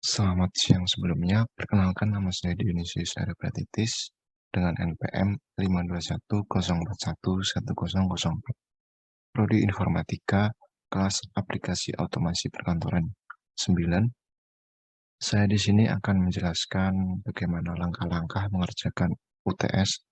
Selamat siang sebelumnya, perkenalkan nama saya Dionisius Arifratitis dengan NPM 52104110004, Prodi Informatika, kelas Aplikasi Otomasi Perkantoran 9. Saya di sini akan menjelaskan bagaimana langkah-langkah mengerjakan UTS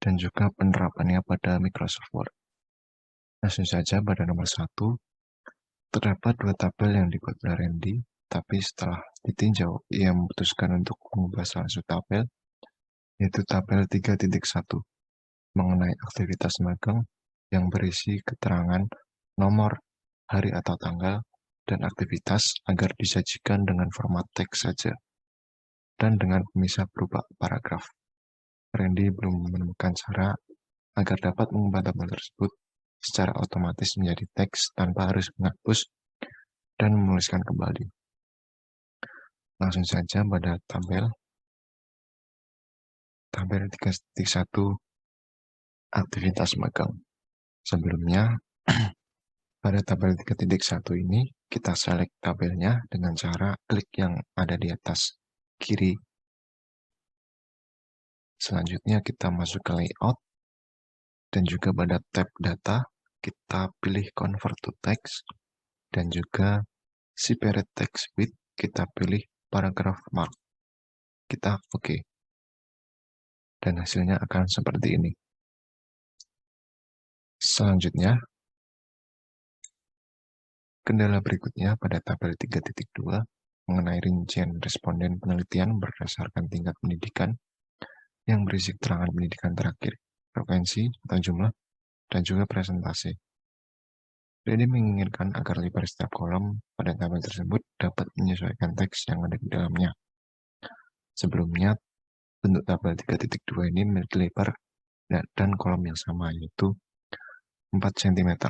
dan juga penerapannya pada Microsoft Word. Langsung saja pada nomor 1, terdapat dua tabel yang dibuat oleh Randy, tapi setelah ditinjau, ia memutuskan untuk mengubah salah satu tabel, yaitu tabel 3.1, mengenai aktivitas magang yang berisi keterangan nomor, hari atau tanggal, dan aktivitas agar disajikan dengan format teks saja, dan dengan pemisah berupa paragraf. Randy belum menemukan cara agar dapat mengubah tabel tersebut secara otomatis menjadi teks tanpa harus menghapus dan menuliskan kembali. Langsung saja pada tabel 3.1 aktivitas magang. Sebelumnya, pada tabel 3.1 ini, kita select tabelnya dengan cara klik yang ada di atas kiri. Selanjutnya kita masuk ke layout, dan juga pada tab data, kita pilih convert to text, dan juga separate text width, kita pilih paragraph mark. Kita OK. Dan hasilnya akan seperti ini. Selanjutnya, kendala berikutnya pada tabel 3.2 mengenai rincian responden penelitian berdasarkan tingkat pendidikan yang berisi keterangan pendidikan terakhir, frekuensi atau jumlah, dan juga presentasi. Jadi menginginkan agar lebar setiap kolom pada tabel tersebut dapat menyesuaikan teks yang ada di dalamnya. Sebelumnya, bentuk tabel 3.2 ini memiliki lebar dan kolom yang sama, yaitu 4 cm.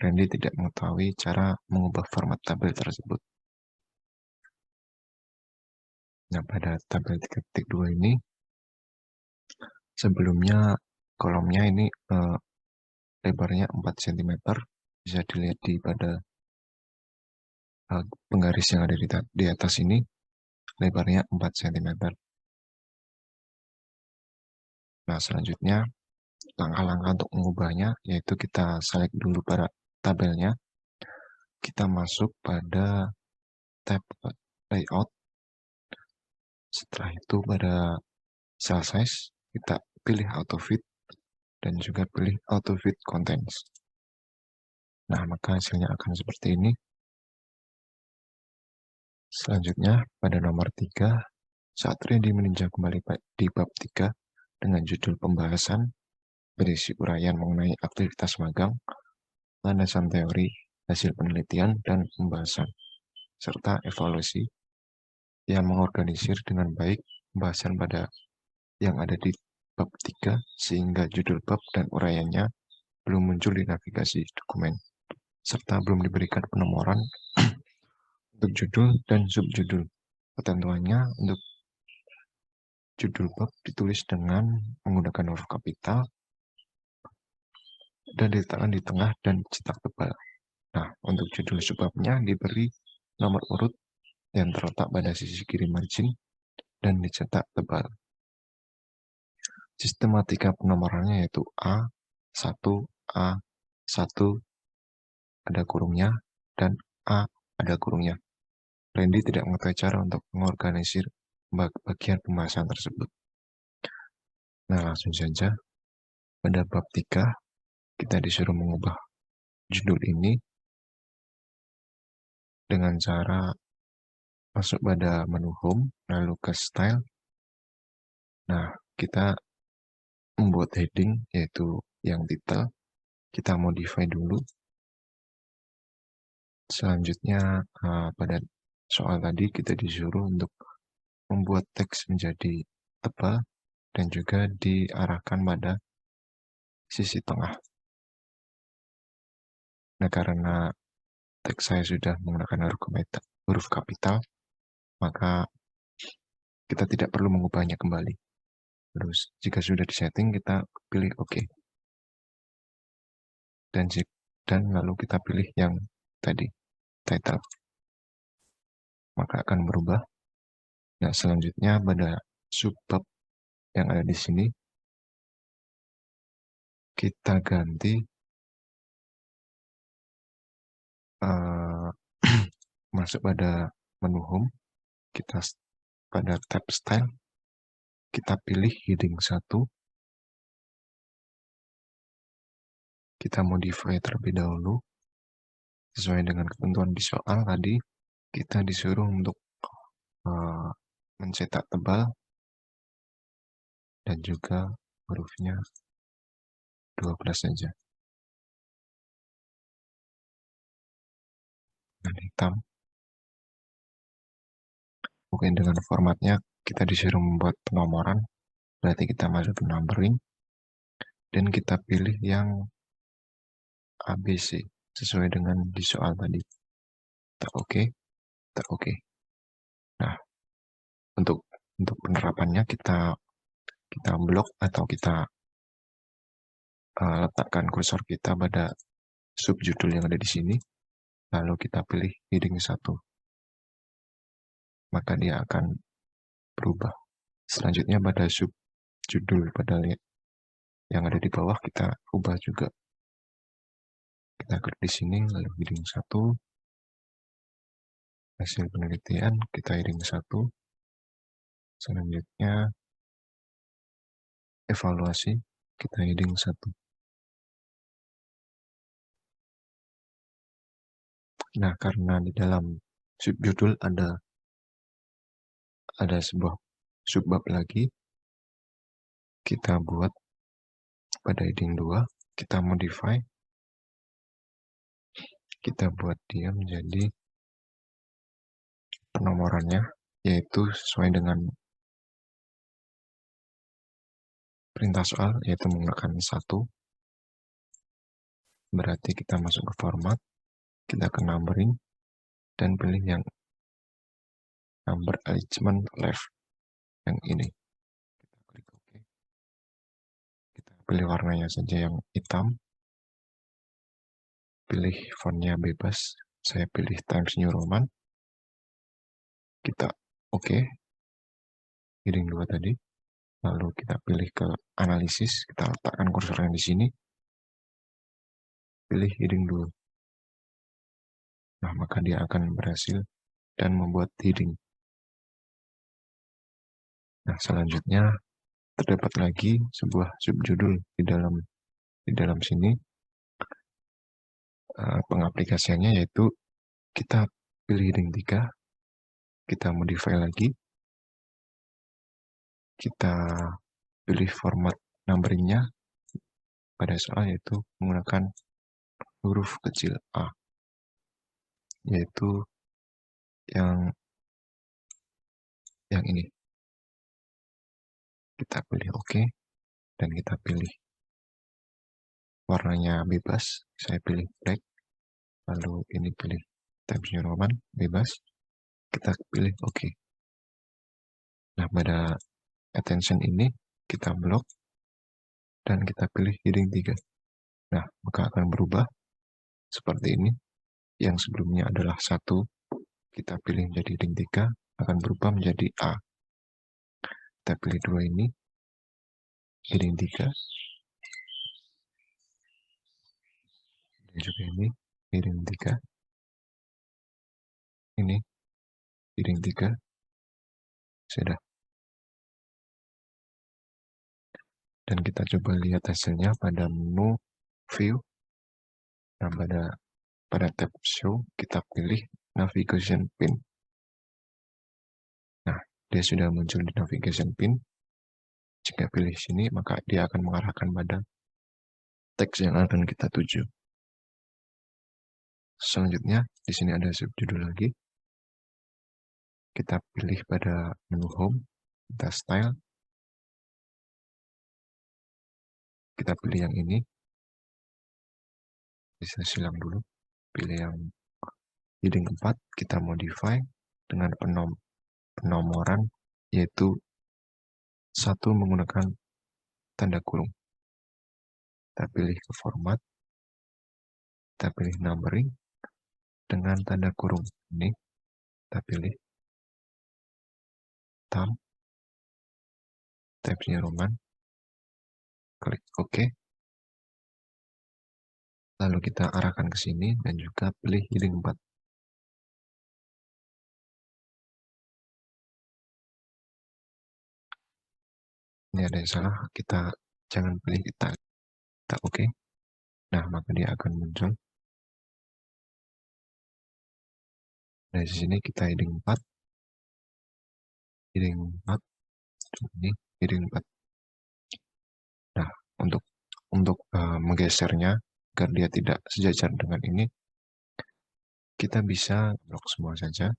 Randy tidak mengetahui cara mengubah format tabel tersebut. Nah, pada tabel 3.2 ini, sebelumnya kolomnya ini lebarnya 4 cm, bisa dilihat pada penggaris yang ada di atas ini, lebarnya 4 cm. Nah, selanjutnya, langkah-langkah untuk mengubahnya, yaitu kita select dulu pada tabelnya, kita masuk pada tab layout, setelah itu pada cell size, kita pilih auto fit, dan juga pilih auto fit contents. Nah, maka hasilnya akan seperti ini. Selanjutnya, pada nomor 3, saat Randy meninjau kembali di bab 3 dengan judul pembahasan, berisi uraian mengenai aktivitas magang, landasan teori, hasil penelitian, dan pembahasan, serta evaluasi, yang mengorganisir dengan baik pembahasan pada yang ada di bab 3, sehingga judul bab dan uraiannya belum muncul di navigasi dokumen, serta belum diberikan penomoran untuk judul dan subjudul. Ketentuannya untuk judul bab ditulis dengan menggunakan huruf kapital dan diletakkan di tengah dan cetak tebal. Nah, untuk judul subbabnya diberi nomor urut yang terletak pada sisi kiri margin dan dicetak tebal. Sistematika penomorannya yaitu A1, A1, ada kurungnya, dan A ada kurungnya. Randy tidak mengetahui cara untuk mengorganisir bagian pembahasan tersebut. Nah, langsung saja. Pada bab 3, kita disuruh mengubah judul ini dengan cara masuk pada menu home, lalu ke style. Nah, kita membuat heading, yaitu yang title. Kita modify dulu. Selanjutnya, pada soal tadi kita disuruh untuk membuat teks menjadi tebal dan juga diarahkan pada sisi tengah. Nah, karena teks saya sudah menggunakan huruf kapital, maka kita tidak perlu mengubahnya kembali. Terus, jika sudah disetting, kita pilih OK. Dan lalu kita pilih yang tadi, title. Maka akan berubah Nah, selanjutnya pada subbab yang ada di sini, kita ganti masuk pada menu home, kita pada tab style, kita pilih heading 1, kita modify terlebih dahulu, sesuai dengan ketentuan di soal tadi, kita disuruh untuk mencetak tebal, dan juga hurufnya 12 saja. Dan hitam. Mungkin dengan formatnya kita disuruh membuat penomoran, berarti kita masuk ke numbering, dan kita pilih yang ABC sesuai dengan di soal tadi. Kita oke, kita oke. Nah, untuk penerapannya kita blok atau kita letakkan kursor kita pada subjudul yang ada di sini, lalu kita pilih heading 1. Maka dia akan berubah. Selanjutnya pada subjudul pada yang ada di bawah kita ubah juga. Kita klik di sini lalu heading 1, hasil penelitian kita heading 1, selanjutnya evaluasi kita heading 1. Nah, karena di dalam subjudul ada sebuah subbab lagi, kita buat pada heading 2, kita modify, kita buat dia menjadi penomorannya, yaitu sesuai dengan perintah soal, yaitu menggunakan 1. Berarti kita masuk ke format, kita ke numbering, dan pilih yang number arrangement left, yang ini. Kita klik OK. Kita pilih warnanya saja yang hitam, pilih fontnya bebas, saya pilih Times New Roman, kita OK, heading 2 tadi, lalu kita pilih ke analisis, kita letakkan kursornya di sini, pilih heading 2. Nah, maka dia akan berhasil dan membuat heading. Nah, selanjutnya terdapat lagi sebuah subjudul di dalam sini. Pengaplikasiannya yaitu kita pilih heading 3, kita modify lagi, kita pilih format numberingnya pada soal yaitu menggunakan huruf kecil A, yaitu yang ini. Kita pilih OK, dan kita pilih warnanya bebas, saya pilih black, lalu ini pilih Times New Roman, bebas, kita pilih OK. Nah, pada attention ini kita blok, dan kita pilih heading 3. Nah, maka akan berubah seperti ini. Yang sebelumnya adalah 1, kita pilih menjadi heading 3, akan berubah menjadi A. Kita pilih 2 ini, heading 3, dan juga ini, heading 3, ini, heading 3, sudah. Dan kita coba lihat hasilnya pada menu view. Nah, pada tab show, kita pilih navigation pin. Nah, dia sudah muncul di navigation pin. Jika pilih sini, maka dia akan mengarahkan pada teks yang akan kita tuju. Selanjutnya, di sini ada subjudul lagi. Kita pilih pada menu home, kita style. Kita pilih yang ini. Bisa silang dulu. Pilih yang heading 4, kita modify dengan penomoran, yaitu 1 menggunakan tanda kurung. Kita pilih ke format, kita pilih numbering dengan tanda kurung. Ini kita pilih. hitam, Times New Roman, klik OK, lalu kita arahkan ke sini dan juga pilih heading 4. Ini ada yang salah, kita jangan pilih kita OK. Nah, maka dia akan muncul. Dari sini kita heading 4, heading 4, ini heading 4. Nah, untuk menggesernya agar dia tidak sejajar dengan ini, kita bisa blok semua saja.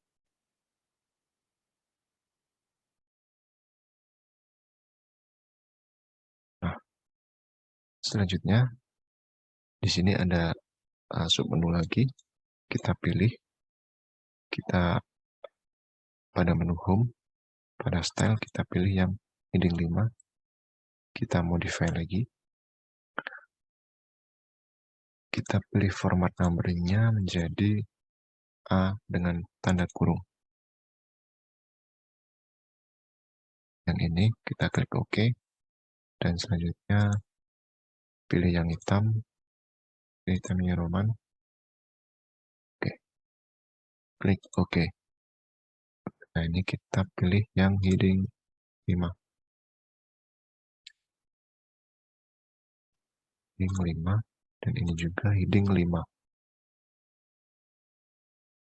Nah, selanjutnya di sini ada submenu lagi. Kita pilih, kita pada menu home, pada style kita pilih yang heading 5. Kita modify lagi. Kita pilih format numbering-nya menjadi A dengan tanda kurung. Yang ini kita klik OK. Dan selanjutnya pilih yang hitam. Pilih Times New Roman. Oke. Klik OK. Nah, ini kita pilih yang heading 5. Heading 5. Dan ini juga heading 5.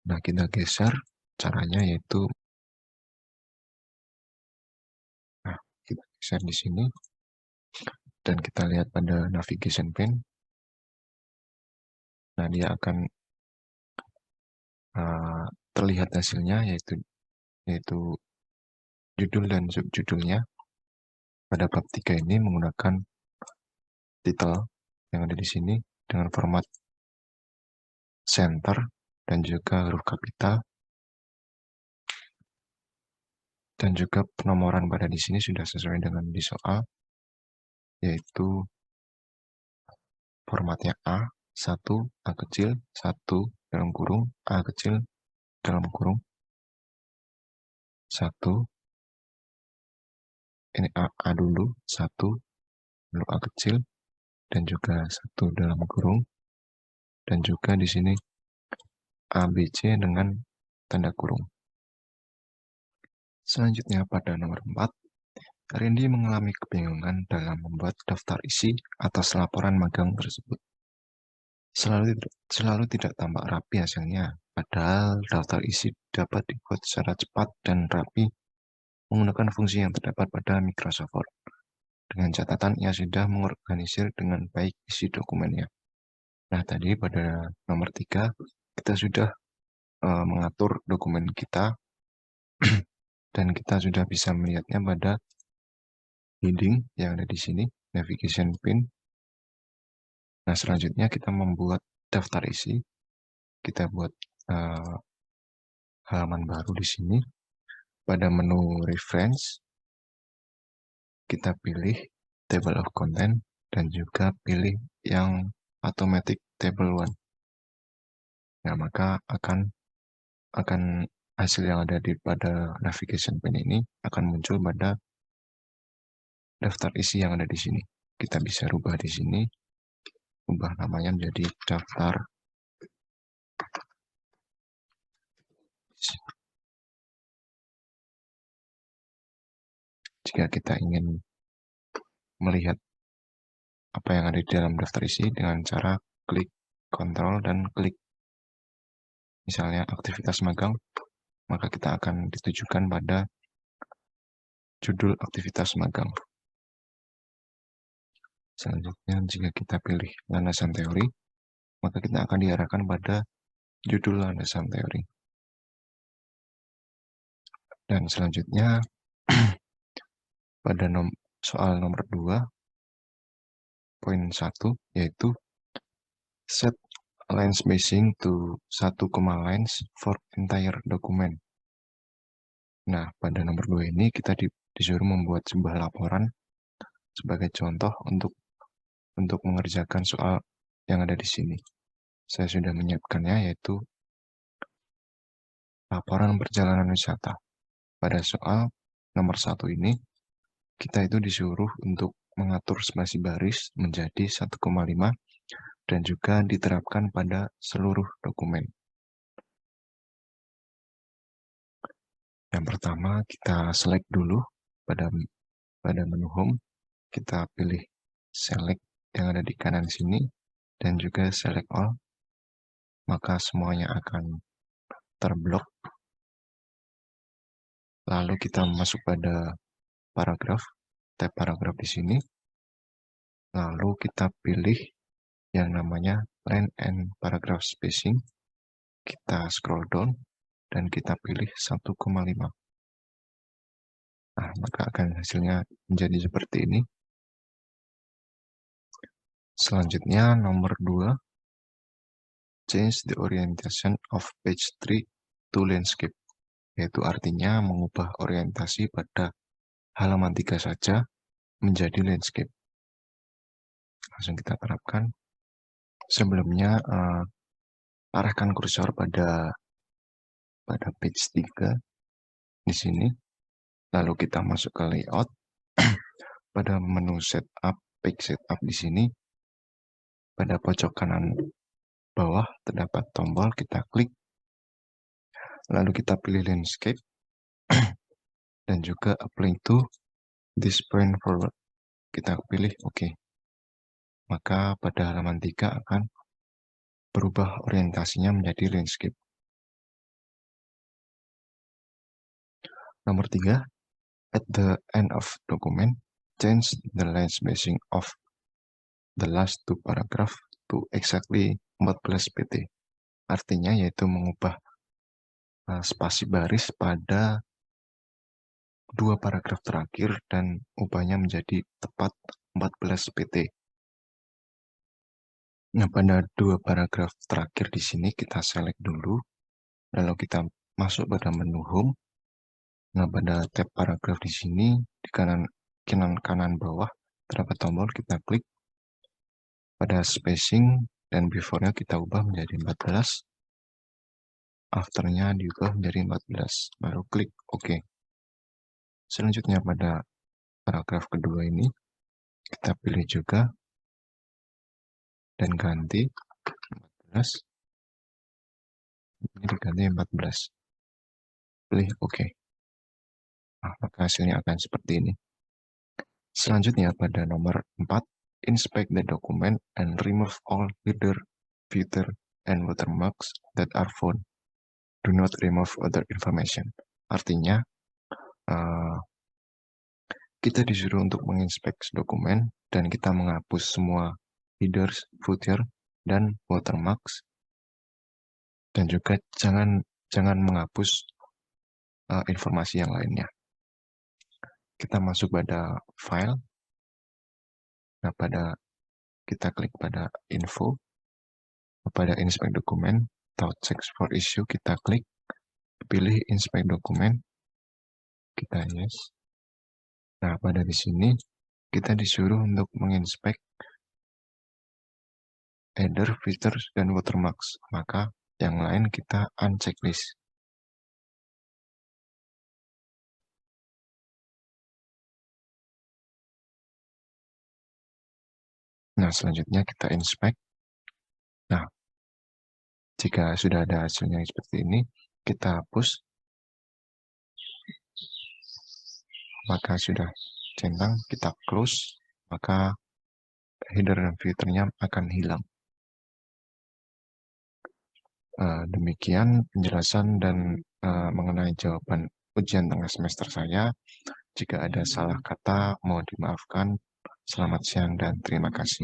Nah, kita geser. Caranya yaitu, nah, kita geser di sini. Dan kita lihat pada navigation pane. Nah, dia akan terlihat hasilnya yaitu judul dan subjudulnya. Pada bab 3 ini menggunakan title yang ada di sini dengan format center dan juga huruf kapital. Dan juga penomoran pada di sini sudah sesuai dengan di soal, yaitu formatnya A1, A kecil, 1 dalam kurung, A kecil dalam kurung, 1, ini A dulu, 1, lalu A kecil, dan juga 1 dalam kurung, dan juga di sini ABC dengan tanda kurung. Selanjutnya pada nomor 4, Randy mengalami kebingungan dalam membuat daftar isi atas laporan magang tersebut. Selalu tidak tampak rapi hasilnya, padahal daftar isi dapat dibuat secara cepat dan rapi menggunakan fungsi yang terdapat pada Microsoft Word. Dengan catatan ia sudah mengorganisir dengan baik isi dokumennya. Nah, tadi pada nomor 3, kita sudah mengatur dokumen kita dan kita sudah bisa melihatnya pada heading yang ada di sini, navigation pane. Nah, selanjutnya kita membuat daftar isi. Kita buat halaman baru di sini. Pada menu reference, kita pilih table of content dan juga pilih yang automatic table 1. Nah, maka akan hasil yang ada pada navigation pane ini akan muncul pada daftar isi yang ada di sini. Kita bisa rubah di sini, ubah namanya menjadi daftar isi. Jika kita ingin melihat apa yang ada di dalam daftar isi dengan cara klik kontrol dan klik misalnya aktivitas magang, maka kita akan ditujukan pada judul aktivitas magang. Selanjutnya, jika kita pilih landasan teori, maka kita akan diarahkan pada judul landasan teori. Dan selanjutnya, pada soal nomor 2, poin 1, yaitu set line spacing to 1, lines for entire document. Nah, pada nomor 2 ini kita disuruh membuat sebuah laporan sebagai contoh untuk mengerjakan soal yang ada di sini. Saya sudah menyiapkannya, yaitu laporan perjalanan wisata. Pada soal nomor 1 ini, kita itu disuruh untuk mengatur spasi baris menjadi 1,5 dan juga diterapkan pada seluruh dokumen. Yang pertama, kita select dulu pada menu home, kita pilih select yang ada di kanan sini dan juga select all, maka semuanya akan terblok. Lalu kita masuk pada paragraf, tab paragraf di sini. Lalu kita pilih yang namanya line and paragraph spacing. Kita scroll down dan kita pilih 1,5. Nah, maka akan hasilnya menjadi seperti ini. Selanjutnya nomor 2, change the orientation of page 3 to landscape, yaitu artinya mengubah orientasi pada halaman 3 saja menjadi landscape. Langsung kita terapkan. Sebelumnya arahkan kursor pada page 3 di sini. Lalu kita masuk ke layout. Pada menu setup, page setup di sini, pada pojok kanan bawah terdapat tombol, kita klik. Lalu kita pilih landscape dan juga apply to this point forward. Kita pilih OK. Maka pada halaman 3 akan berubah orientasinya menjadi landscape. Nomor 3, at the end of document, change the line spacing of the last 2 paragraph to exactly 14 pt. Artinya yaitu mengubah spasi baris pada 2 paragraf terakhir dan ubahnya menjadi tepat 14 pt. Nah, pada 2 paragraf terakhir di sini kita select dulu, lalu kita masuk pada menu home. Nah, pada tab paragraf di sini di kanan bawah terdapat tombol, kita klik. Pada spacing dan before-nya kita ubah menjadi 14. After-nya diubah menjadi 14. Baru klik OK. Selanjutnya pada paragraf kedua ini kita pilih juga dan ganti 14. Ini diganti 14. Pilih OK. Nah, maka hasilnya akan seperti ini. Selanjutnya pada nomor 4, inspect the document and remove all header, footer, and watermarks that are found. Do not remove other information. Artinya, kita disuruh untuk menginspek dokumen dan kita menghapus semua headers, footer, dan watermarks. Dan juga jangan menghapus informasi yang lainnya. Kita masuk pada file. Nah, kita klik pada info. Pada inspect dokumen atau check for issue, kita klik, pilih inspect dokumen, kita yes. Nah, pada di sini kita disuruh untuk menginspek header, features, dan watermarks. Maka yang lain kita unchecklist. Nah, selanjutnya kita inspect. Nah, jika sudah ada hasilnya seperti ini, kita hapus. Maka sudah centang, kita close, maka header dan footernya akan hilang. Demikian penjelasan dan mengenai jawaban ujian tengah semester saya. Jika ada salah kata, mohon dimaafkan. Selamat siang dan terima kasih.